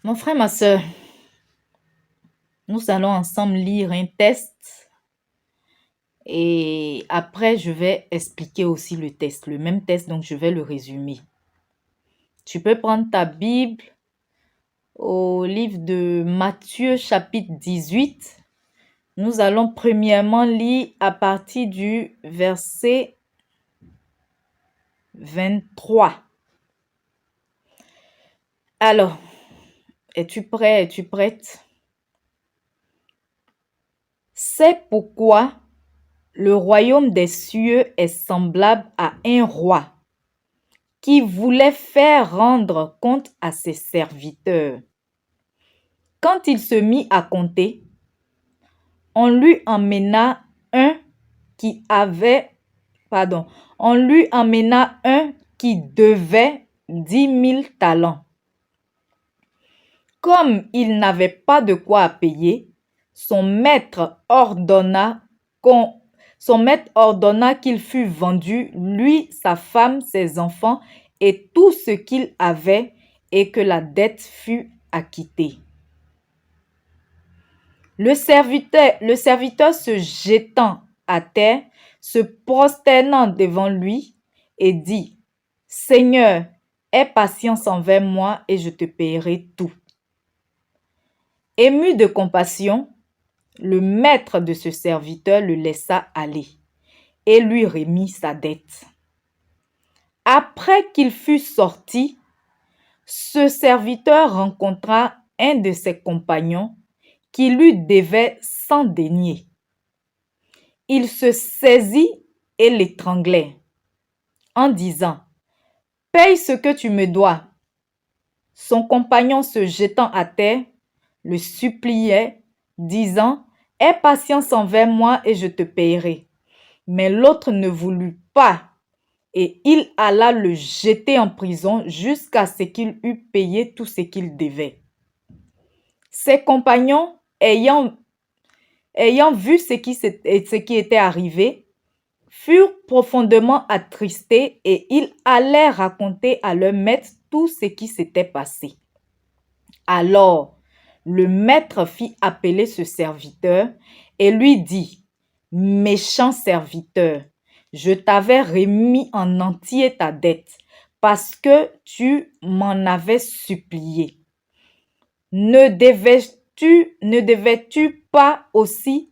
Mon frère, ma soeur, nous allons ensemble lire un test et après je vais expliquer aussi le test, le même test, donc je vais le résumer. Tu peux prendre ta Bible au livre de Matthieu chapitre 18. Nous allons premièrement lire à partir du verset 23. Alors, es-tu prêt? Es-tu prête? C'est pourquoi le royaume des cieux est semblable à un roi qui voulait faire rendre compte à ses serviteurs. Quand il se mit à compter, on lui emmena un qui avait, on lui emmena un qui devait 10 000 talents. Comme il n'avait pas de quoi à payer, son maître ordonna qu'il fût vendu, lui, sa femme, ses enfants et tout ce qu'il avait, et que la dette fût acquittée. Le serviteur se jetant à terre, se prosternant devant lui, et dit: Seigneur, aie patience envers moi et je te paierai tout. Ému de compassion, le maître de ce serviteur le laissa aller et lui remit sa dette. Après qu'il fut sorti, ce serviteur rencontra un de ses compagnons qui lui devait 100 deniers. Il se saisit et l'étranglait en disant: Paye ce que tu me dois. Son compagnon, se jetant à terre, le suppliait, disant: Aie patience envers moi et je te paierai. Mais l'autre ne voulut pas, et il alla le jeter en prison jusqu'à ce qu'il eût payé tout ce qu'il devait. Ses compagnons, ayant vu ce qui était arrivé, furent profondément attristés et ils allèrent raconter à leur maître tout ce qui s'était passé. Alors, le maître fit appeler ce serviteur et lui dit: Méchant serviteur, je t'avais remis en entier ta dette parce que tu m'en avais supplié. Ne devais-tu pas aussi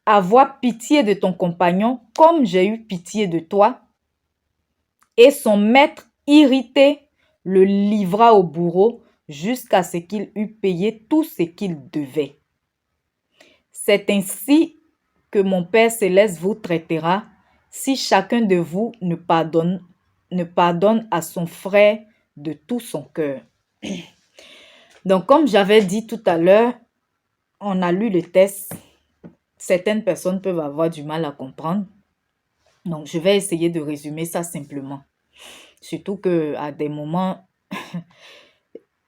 avoir pitié de ton compagnon comme j'ai eu pitié de toi? Et son maître, irrité, le livra au bourreau jusqu'à ce qu'il eût payé tout ce qu'il devait. C'est ainsi que mon Père céleste vous traitera si chacun de vous ne pardonne à son frère de tout son cœur. Donc, comme j'avais dit tout à l'heure, on a lu le test. Certaines personnes peuvent avoir du mal à comprendre. Donc, je vais essayer de résumer ça simplement. Surtout qu'à des moments,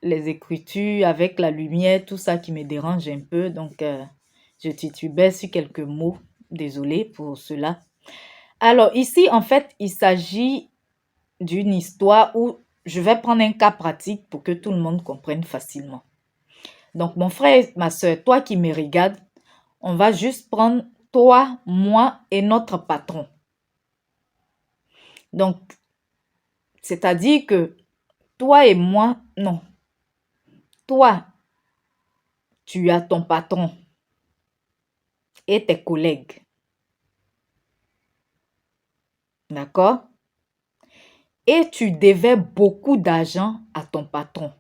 les écritures avec la lumière, tout ça qui me dérange un peu. Donc, je titubais sur quelques mots. Désolée pour cela. Alors, ici, en fait, il s'agit d'une histoire où je vais prendre un cas pratique pour que tout le monde comprenne facilement. Donc, mon frère, ma soeur, toi qui me regardes, on va juste prendre toi, moi et notre patron. Donc, c'est-à-dire que toi et moi, non. Toi, tu as ton patron et tes collègues. D'accord? Et tu devais beaucoup d'argent à ton patron.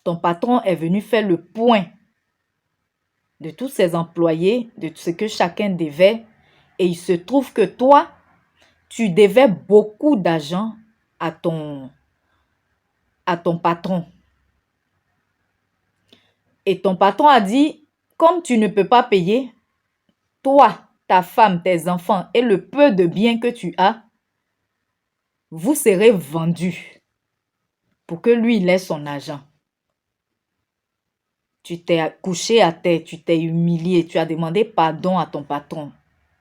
Ton patron est venu faire le point de tous ses employés, de ce que chacun devait. Et il se trouve que toi, tu devais beaucoup d'argent à ton patron. Et ton patron a dit, comme tu ne peux pas payer, toi, ta femme, tes enfants et le peu de biens que tu as, vous serez vendus pour que lui il ait son argent. Tu t'es couché à terre, tu t'es humilié, tu as demandé pardon à ton patron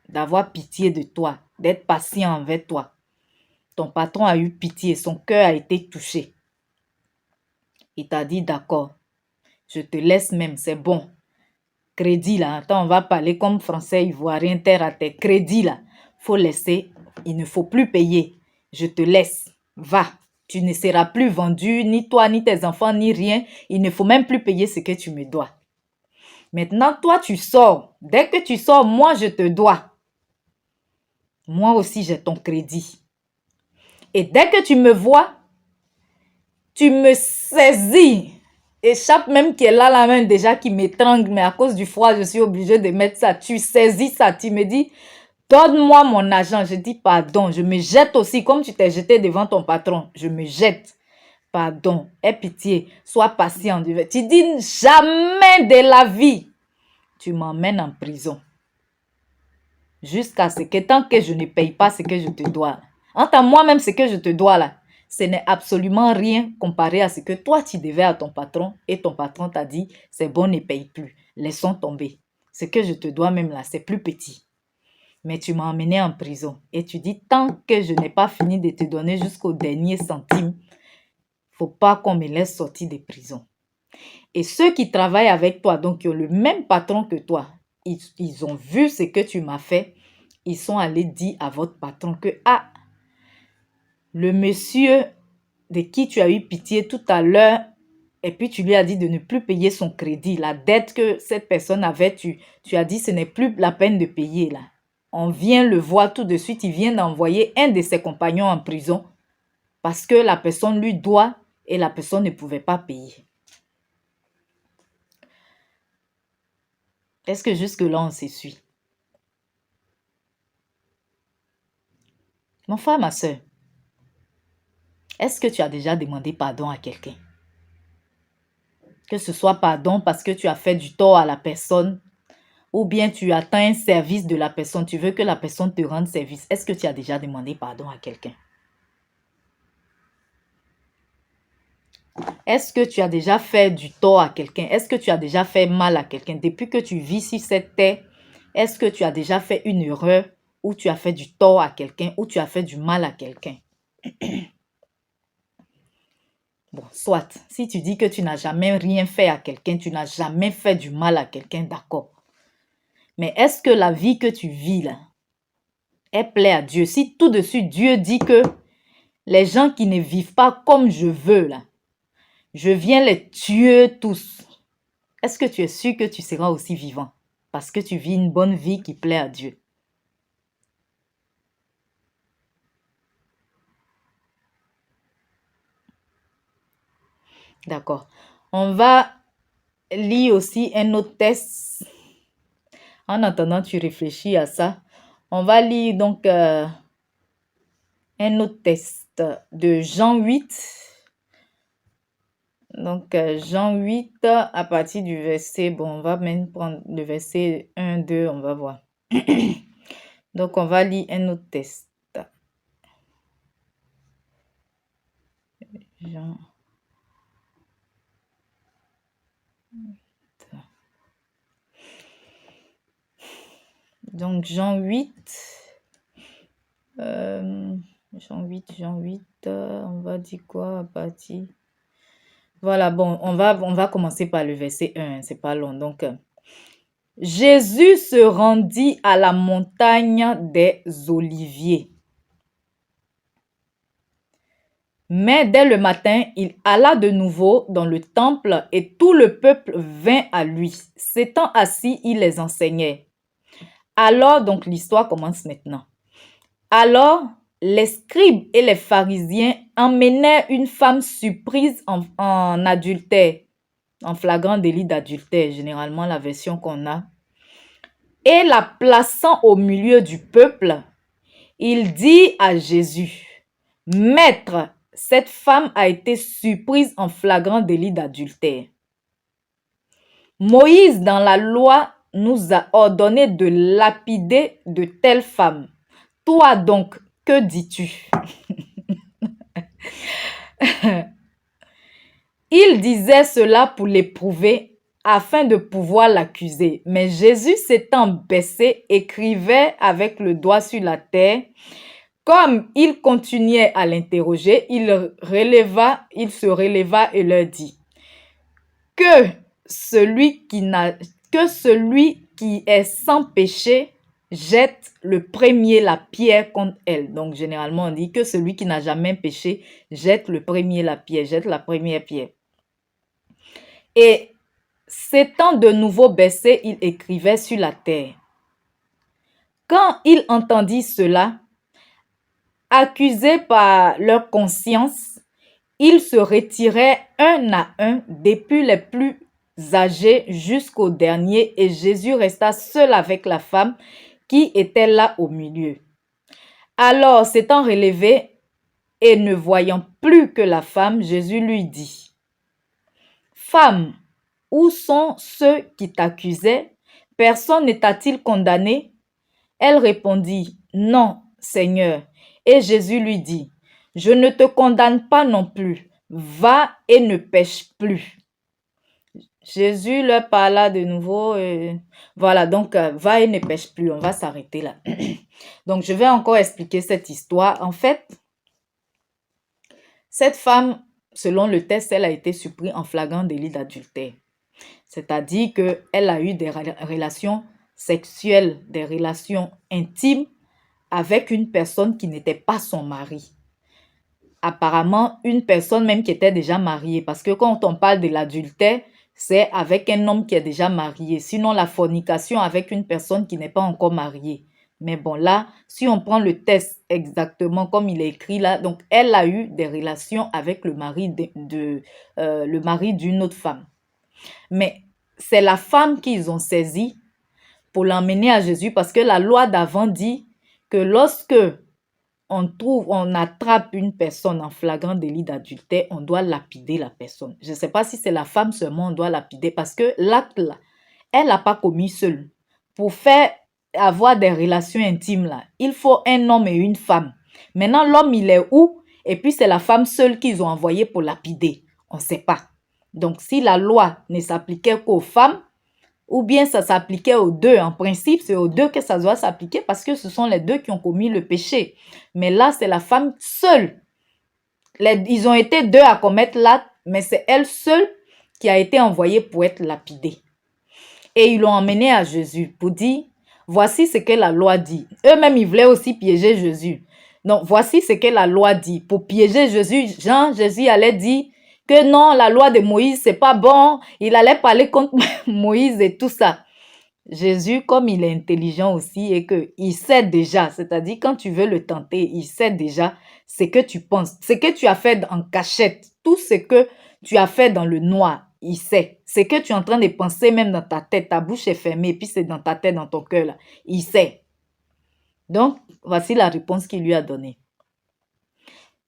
d'avoir pitié de toi, d'être patient envers toi. Ton patron a eu pitié, son cœur a été touché. Il t'a dit d'accord, Je te laisse même, c'est bon. Crédit là, attends, on va parler comme français ivoirien, terre à terre. Crédit là, faut laisser, il ne faut plus payer. Je te laisse, va. Tu ne seras plus vendu, ni toi, ni tes enfants, ni rien. Il ne faut même plus payer ce que tu me dois. Maintenant, toi, tu sors. Dès que tu sors, moi, je te dois. Moi aussi, j'ai ton crédit. Et dès que tu me vois, tu me saisis. Échappe même qui est là, la main déjà qui m'étrangle, mais à cause du froid, je suis obligée de mettre ça. Tu saisis ça, tu me dis, donne-moi mon argent. Je dis pardon, je me jette aussi, comme tu t'es jeté devant ton patron. Je me jette. Pardon, aie pitié, sois patient. Tu dis jamais de la vie. Tu m'emmènes en prison. Jusqu'à ce que tant que je ne paye pas ce que je te dois. Entre moi-même, ce que je te dois là, ce n'est absolument rien comparé à ce que toi tu devais à ton patron et ton patron t'a dit, c'est bon, ne paye plus. Laissons tomber. Ce que je te dois même là, c'est plus petit. Mais tu m'as emmené en prison et tu dis, tant que je n'ai pas fini de te donner jusqu'au dernier centime, faut pas qu'on me laisse sortir de prison. Et ceux qui travaillent avec toi, donc qui ont le même patron que toi, ils ont vu ce que tu m'as fait. Ils sont allés dire à votre patron que, ah, le monsieur de qui tu as eu pitié tout à l'heure, et puis tu lui as dit de ne plus payer son crédit, la dette que cette personne avait, tu as dit ce n'est plus la peine de payer là. On vient le voir tout de suite, il vient d'envoyer un de ses compagnons en prison parce que la personne lui doit et la personne ne pouvait pas payer. Est-ce que jusque-là, on se suit? Mon frère, ma soeur, est-ce que tu as déjà demandé pardon à quelqu'un? Que ce soit pardon parce que tu as fait du tort à la personne ou bien tu attends un service de la personne, tu veux que la personne te rende service. Est-ce que tu as déjà demandé pardon à quelqu'un? Est-ce que tu as déjà fait du tort à quelqu'un? Est-ce que tu as déjà fait mal à quelqu'un? Depuis que tu vis sur cette terre, est-ce que tu as déjà fait une erreur ou tu as fait du tort à quelqu'un ou tu as fait du mal à quelqu'un? Bon, soit, si tu dis que tu n'as jamais rien fait à quelqu'un, tu n'as jamais fait du mal à quelqu'un, d'accord. Mais est-ce que la vie que tu vis là, elle plaît à Dieu? Si tout de suite Dieu dit que les gens qui ne vivent pas comme je veux là, je viens les tuer tous. Est-ce que tu es sûr que tu seras aussi vivant? Parce que tu vis une bonne vie qui plaît à Dieu. D'accord. On va lire aussi un autre texte. En attendant, tu réfléchis à ça. On va lire donc un autre texte de Jean 8. Donc, Jean 8, à partir du verset, bon, on va même prendre le verset 1, 2, on va voir. Donc, on va lire un autre texte. Jean. Donc, Jean 8. Jean 8, on va dire quoi à partir... Voilà, bon, on va commencer par le verset 1, c'est pas long. Donc, Jésus se rendit à la montagne des Oliviers. Mais dès le matin, il alla de nouveau dans le temple et tout le peuple vint à lui. S'étant assis, il les enseignait. Alors, donc l'histoire commence maintenant. Alors, les scribes et les pharisiens emmenèrent une femme surprise en adultère, en flagrant délit d'adultère, généralement la version qu'on a, et la plaçant au milieu du peuple, il dit à Jésus, « Maître, cette femme a été surprise en flagrant délit d'adultère. Moïse, dans la loi, nous a ordonné de lapider de telles femmes. Toi donc, que dis-tu? » Il disait cela pour l'éprouver, afin de pouvoir l'accuser. Mais Jésus s'étant baissé, écrivait avec le doigt sur la terre. Comme il continuait à l'interroger, il se releva et leur dit, « Que celui qui est sans péché jette le premier la pierre contre elle. Donc, généralement, on dit que celui qui n'a jamais péché jette le premier la pierre, jette la première pierre. Et s'étant de nouveau baissé, il écrivait sur la terre. Quand il entendit cela, accusés par leur conscience, ils se retiraient un à un, depuis les plus âgés jusqu'au dernier, et Jésus resta seul avec la femme qui était là au milieu. Alors, s'étant relevé et ne voyant plus que la femme, Jésus lui dit, « Femme, où sont ceux qui t'accusaient? Personne ne t'a-t-il condamné? » Elle répondit, « Non, Seigneur. » Et Jésus lui dit, « Je ne te condamne pas non plus. Va et ne pêche plus. » Jésus leur parla de nouveau. Voilà, donc va et ne pêche plus. On va s'arrêter là. Donc, je vais encore expliquer cette histoire. En fait, cette femme, selon le texte, elle a été surprise en flagrant délit d'adultère. C'est-à-dire qu'elle a eu des relations sexuelles, des relations intimes avec une personne qui n'était pas son mari. Apparemment, une personne même qui était déjà mariée. Parce que quand on parle de l'adultère, c'est avec un homme qui est déjà marié. Sinon, la fornication avec une personne qui n'est pas encore mariée. Mais bon, là, si on prend le texte exactement comme il est écrit là, donc elle a eu des relations avec le mari le mari d'une autre femme. Mais c'est la femme qu'ils ont saisie pour l'emmener à Jésus parce que la loi d'avant dit que lorsque on attrape une personne en flagrant délit d'adultère, on doit lapider la personne. Je ne sais pas si c'est la femme seulement, on doit lapider parce que l'acte là, elle n'a pas commis seule. Pour faire avoir des relations intimes là, il faut un homme et une femme. Maintenant, l'homme, il est où? Et puis, c'est la femme seule qu'ils ont envoyée pour lapider. On ne sait pas. Donc, si la loi ne s'appliquait qu'aux femmes, ou bien ça s'appliquait aux deux. En principe, c'est aux deux que ça doit s'appliquer parce que ce sont les deux qui ont commis le péché. Mais là, c'est la femme seule. Ils ont été deux à commettre l'acte, mais c'est elle seule qui a été envoyée pour être lapidée. Et ils l'ont emmenée à Jésus pour dire, voici ce que la loi dit. Eux-mêmes, ils voulaient aussi piéger Jésus. Donc, voici ce que la loi dit. Pour piéger Jésus, Jésus allait dire que non, la loi de Moïse, c'est pas bon. Il allait parler contre Moïse et tout ça. Jésus, comme il est intelligent aussi et qu'il sait déjà, c'est-à-dire quand tu veux le tenter, il sait déjà ce que tu penses, ce que tu as fait en cachette, tout ce que tu as fait dans le noir, il sait. Ce que tu es en train de penser même dans ta tête, ta bouche est fermée et puis c'est dans ta tête, dans ton cœur, là, il sait. Donc, voici la réponse qu'il lui a donnée.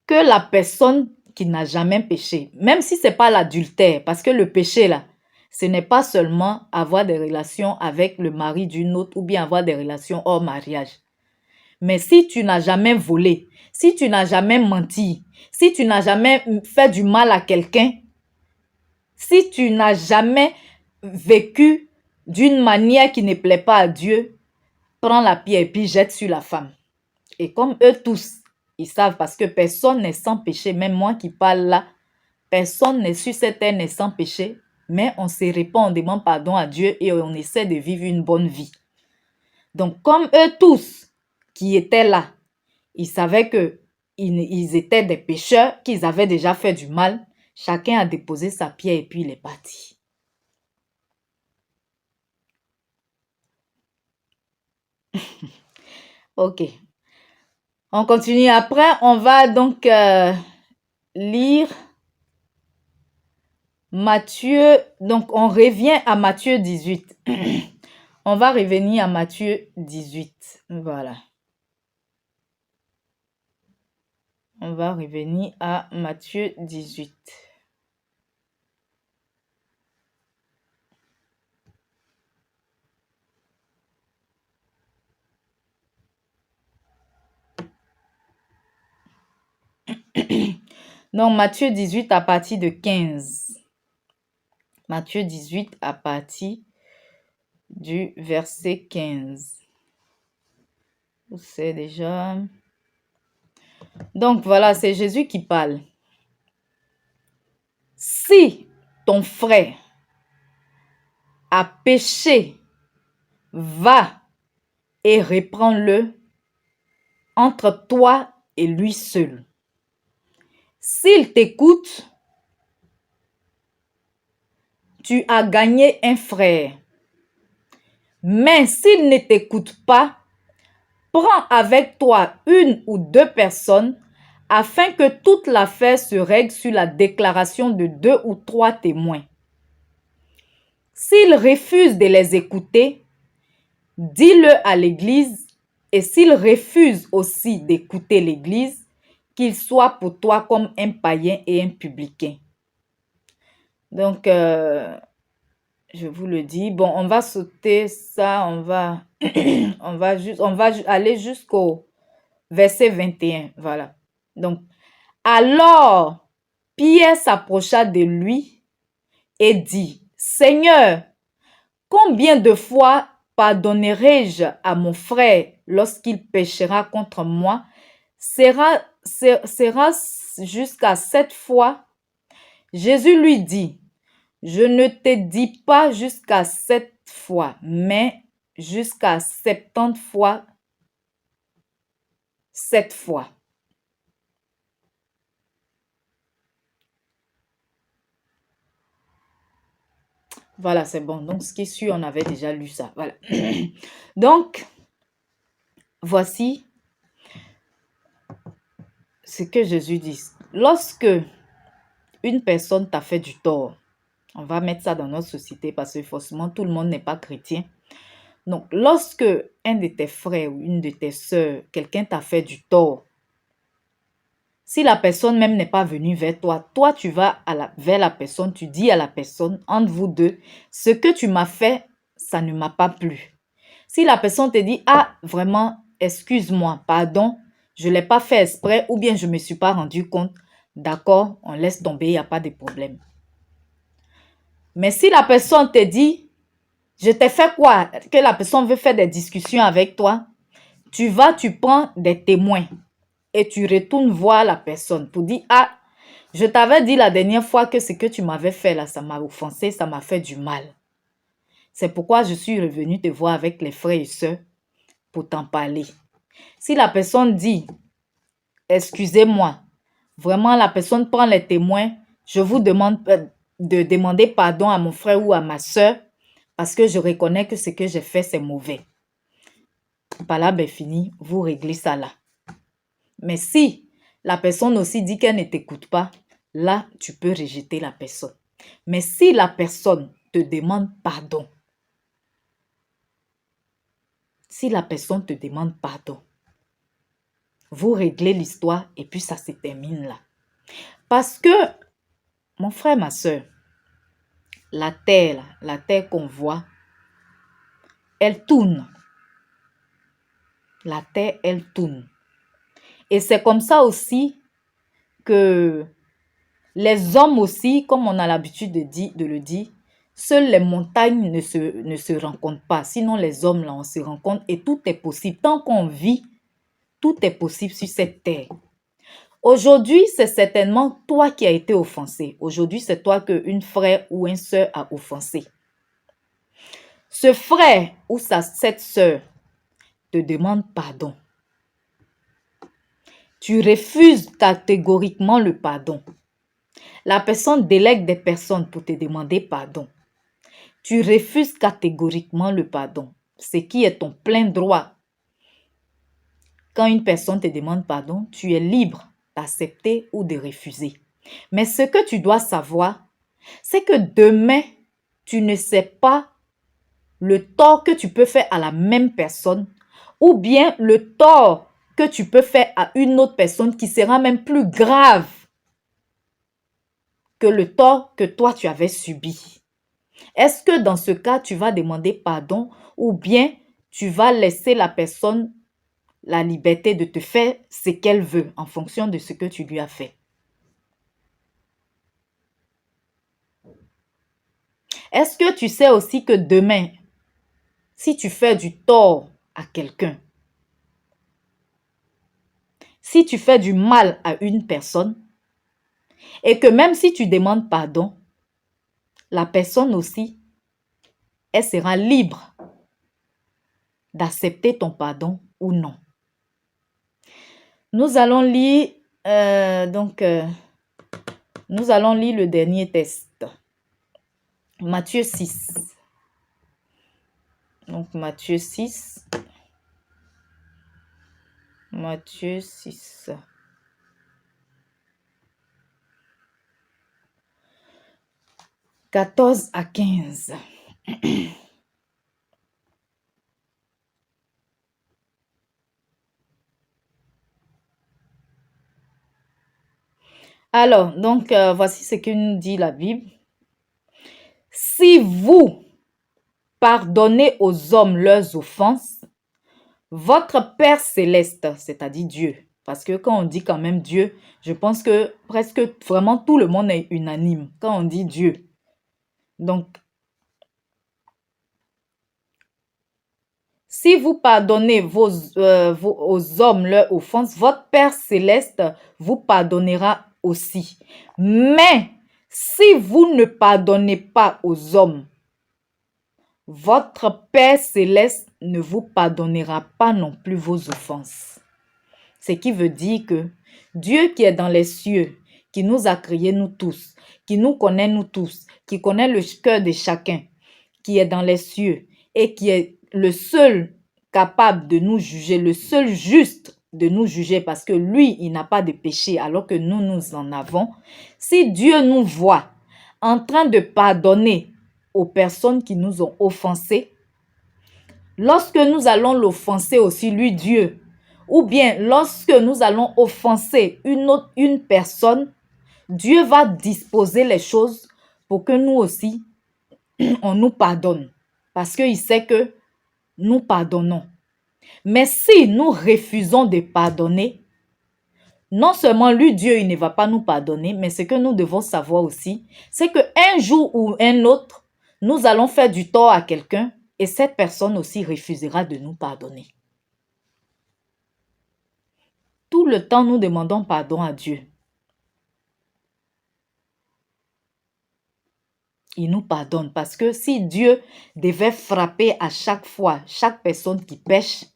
Que la personne qui n'a jamais péché, même si ce n'est pas l'adultère, parce que le péché là, ce n'est pas seulement avoir des relations avec le mari d'une autre ou bien avoir des relations hors mariage. Mais si tu n'as jamais volé, si tu n'as jamais menti, si tu n'as jamais fait du mal à quelqu'un, si tu n'as jamais vécu d'une manière qui ne plaît pas à Dieu, prends la pierre et puis jette sur la femme. Et comme eux tous, ils savent parce que personne n'est sans péché, même moi qui parle là, personne n'est sur cette terre n'est sans péché, mais on se répand, on demande pardon à Dieu et on essaie de vivre une bonne vie. Donc, comme eux tous qui étaient là, ils savaient qu'ils étaient des pécheurs, qu'ils avaient déjà fait du mal, chacun a déposé sa pierre et puis il est parti. Ok. On continue. Après, on va donc lire Matthieu. Donc, on revient à Matthieu 18. On va revenir à Matthieu 18. Voilà. On va revenir à Matthieu 18. Donc, Matthieu 18 à partir de 15. Matthieu 18 à partir du verset 15. Où c'est déjà? Donc, voilà, c'est Jésus qui parle. Si ton frère a péché, va et reprends-le entre toi et lui seul. S'il t'écoute, tu as gagné un frère. Mais s'il ne t'écoute pas, prends avec toi une ou deux personnes afin que toute l'affaire se règle sur la déclaration de 2 ou 3 témoins. S'il refuse de les écouter, dis-le à l'Église, et s'il refuse aussi d'écouter l'Église, qu'il soit pour toi comme un païen et un publicain. Donc, je vous le dis. Bon, on va sauter ça, on va aller jusqu'au verset 21. Voilà. Donc, alors, Pierre s'approcha de lui et dit, Seigneur, combien de fois pardonnerai-je à mon frère lorsqu'il péchera contre moi? Sera jusqu'à 7 fois? Jésus lui dit, je ne te dis pas jusqu'à 7 fois, mais jusqu'à 70 fois 7 fois. Voilà, c'est bon. Donc, ce qui est sûr, on avait déjà lu ça. Voilà. Donc, voici ce que Jésus dit. Lorsque une personne t'a fait du tort, on va mettre ça dans notre société parce que forcément, tout le monde n'est pas chrétien. Donc, lorsque un de tes frères ou une de tes sœurs, quelqu'un t'a fait du tort, si la personne même n'est pas venue vers toi, toi tu vas vers la personne, tu dis à la personne, entre vous deux, ce que tu m'as fait, ça ne m'a pas plu. Si la personne te dit, ah vraiment, excuse-moi, pardon, je ne l'ai pas fait exprès ou bien je ne me suis pas rendu compte, d'accord, on laisse tomber, il n'y a pas de problème. Mais si la personne te dit, je t'ai fait quoi, que la personne veut faire des discussions avec toi, tu prends des témoins et tu retournes voir la personne pour dire, ah, je t'avais dit la dernière fois que ce que tu m'avais fait là, ça m'a offensé, ça m'a fait du mal. C'est pourquoi je suis revenu te voir avec les frères et sœurs pour t'en parler. Si la personne dit, excusez-moi, vraiment la personne prend les témoins, je vous demande de demander pardon à mon frère ou à ma sœur parce que je reconnais que ce que j'ai fait, c'est mauvais. Palabre est fini, vous réglez ça là. Mais si la personne aussi dit qu'elle ne t'écoute pas, là, tu peux rejeter la personne. Mais si la personne te demande pardon, vous réglez l'histoire et puis ça se termine là. Parce que, mon frère, ma soeur, la terre qu'on voit, elle tourne. La terre, elle tourne. Et c'est comme ça aussi que les hommes aussi, comme on a l'habitude de le dire, seules les montagnes ne se rencontrent pas. Sinon, les hommes, là, on se rencontre et tout est possible. Tant qu'on vit, tout est possible sur cette terre. Aujourd'hui, c'est certainement toi qui as été offensé. Aujourd'hui, c'est toi qu'une frère ou une sœur a offensé. Ce frère ou cette sœur te demande pardon. Tu refuses catégoriquement le pardon. La personne délègue des personnes pour te demander pardon. Tu refuses catégoriquement le pardon, ce qui est ton plein droit. Quand une personne te demande pardon, tu es libre d'accepter ou de refuser. Mais ce que tu dois savoir, c'est que demain, tu ne sais pas le tort que tu peux faire à la même personne ou bien le tort que tu peux faire à une autre personne qui sera même plus grave que le tort que toi tu avais subi. Est-ce que dans ce cas, tu vas demander pardon ou bien tu vas laisser la personne la liberté de te faire ce qu'elle veut en fonction de ce que tu lui as fait? Est-ce que tu sais aussi que demain, si tu fais du tort à quelqu'un, si tu fais du mal à une personne, et que même si tu demandes pardon, la personne aussi elle sera libre d'accepter ton pardon ou non. Nous allons lire, nous allons lire le dernier texte. Matthieu 6. Donc, Matthieu 6. Matthieu 6. « 14 à 15. Alors, donc, voici ce que nous dit la Bible. Si vous pardonnez aux hommes leurs offenses, votre Père céleste, c'est-à-dire Dieu, parce que quand on dit quand même Dieu, je pense que presque vraiment tout le monde est unanime quand on dit Dieu. Donc, si vous pardonnez aux hommes leurs offenses, votre Père céleste vous pardonnera aussi. Mais si vous ne pardonnez pas aux hommes, votre Père céleste ne vous pardonnera pas non plus vos offenses. Ce qui veut dire que Dieu qui est dans les cieux, qui nous a créés nous tous, qui nous connaît nous tous, qui connaît le cœur de chacun, qui est dans les cieux et qui est le seul capable de nous juger, le seul juste de nous juger parce que lui, il n'a pas de péché alors que nous, nous en avons. Si Dieu nous voit en train de pardonner aux personnes qui nous ont offensés, lorsque nous allons l'offenser aussi, lui, Dieu, ou bien lorsque nous allons offenser une personne, Dieu va disposer les choses pour que nous aussi, on nous pardonne. Parce qu'il sait que nous pardonnons. Mais si nous refusons de pardonner, non seulement lui, Dieu, il ne va pas nous pardonner, mais ce que nous devons savoir aussi, c'est qu'un jour ou un autre, nous allons faire du tort à quelqu'un et cette personne aussi refusera de nous pardonner. Tout le temps, nous demandons pardon à Dieu. Il nous pardonne parce que si Dieu devait frapper à chaque fois chaque personne qui pêche,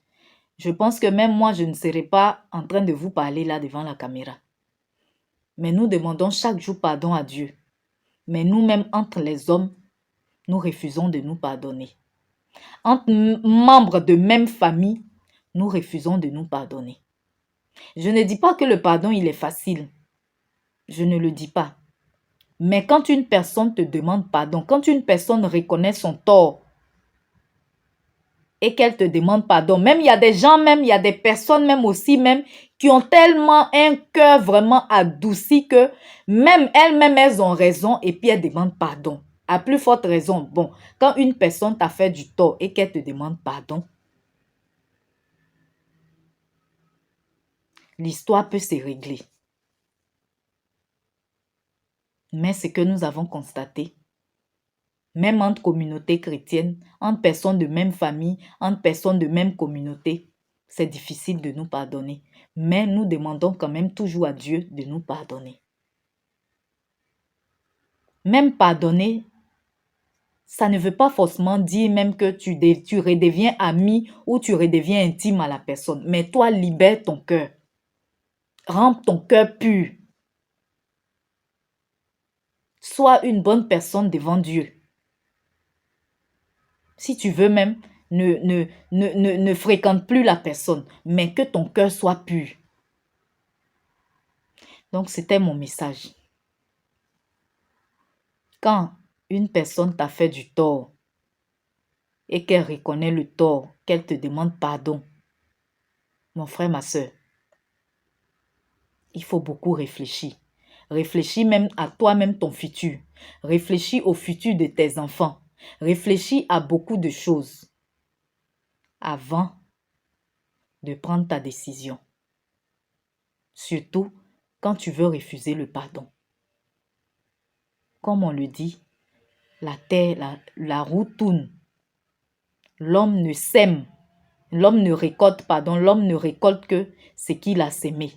je pense que même moi, je ne serais pas en train de vous parler là devant la caméra. Mais nous demandons chaque jour pardon à Dieu. Mais nous-mêmes, entre les hommes, nous refusons de nous pardonner. Entre membres de même famille, nous refusons de nous pardonner. Je ne dis pas que le pardon, il est facile. Je ne le dis pas. Mais quand une personne te demande pardon, quand une personne reconnaît son tort et qu'elle te demande pardon, même il y a des gens, même il y a des personnes même aussi même qui ont tellement un cœur vraiment adouci que même elles-mêmes, elles ont raison et puis elles demandent pardon. À plus forte raison, bon, quand une personne t'a fait du tort et qu'elle te demande pardon, l'histoire peut se régler. Mais ce que nous avons constaté, même entre communautés chrétiennes, entre personnes de même famille, entre personnes de même communauté, c'est difficile de nous pardonner. Mais nous demandons quand même toujours à Dieu de nous pardonner. Même pardonner, ça ne veut pas forcément dire même que tu redeviens ami ou tu redeviens intime à la personne. Mais toi, libère ton cœur. Rends ton cœur pur. Sois une bonne personne devant Dieu. Si tu veux même, ne fréquente plus la personne, mais que ton cœur soit pur. Donc, c'était mon message. Quand une personne t'a fait du tort et qu'elle reconnaît le tort, qu'elle te demande pardon, mon frère, ma soeur, il faut beaucoup réfléchir. Réfléchis même à toi-même, ton futur. Réfléchis au futur de tes enfants. Réfléchis à beaucoup de choses avant de prendre ta décision. Surtout quand tu veux refuser le pardon. Comme on le dit, la terre, la roue tourne. L'homme ne sème, l'homme ne récolte que ce qu'il a sémé.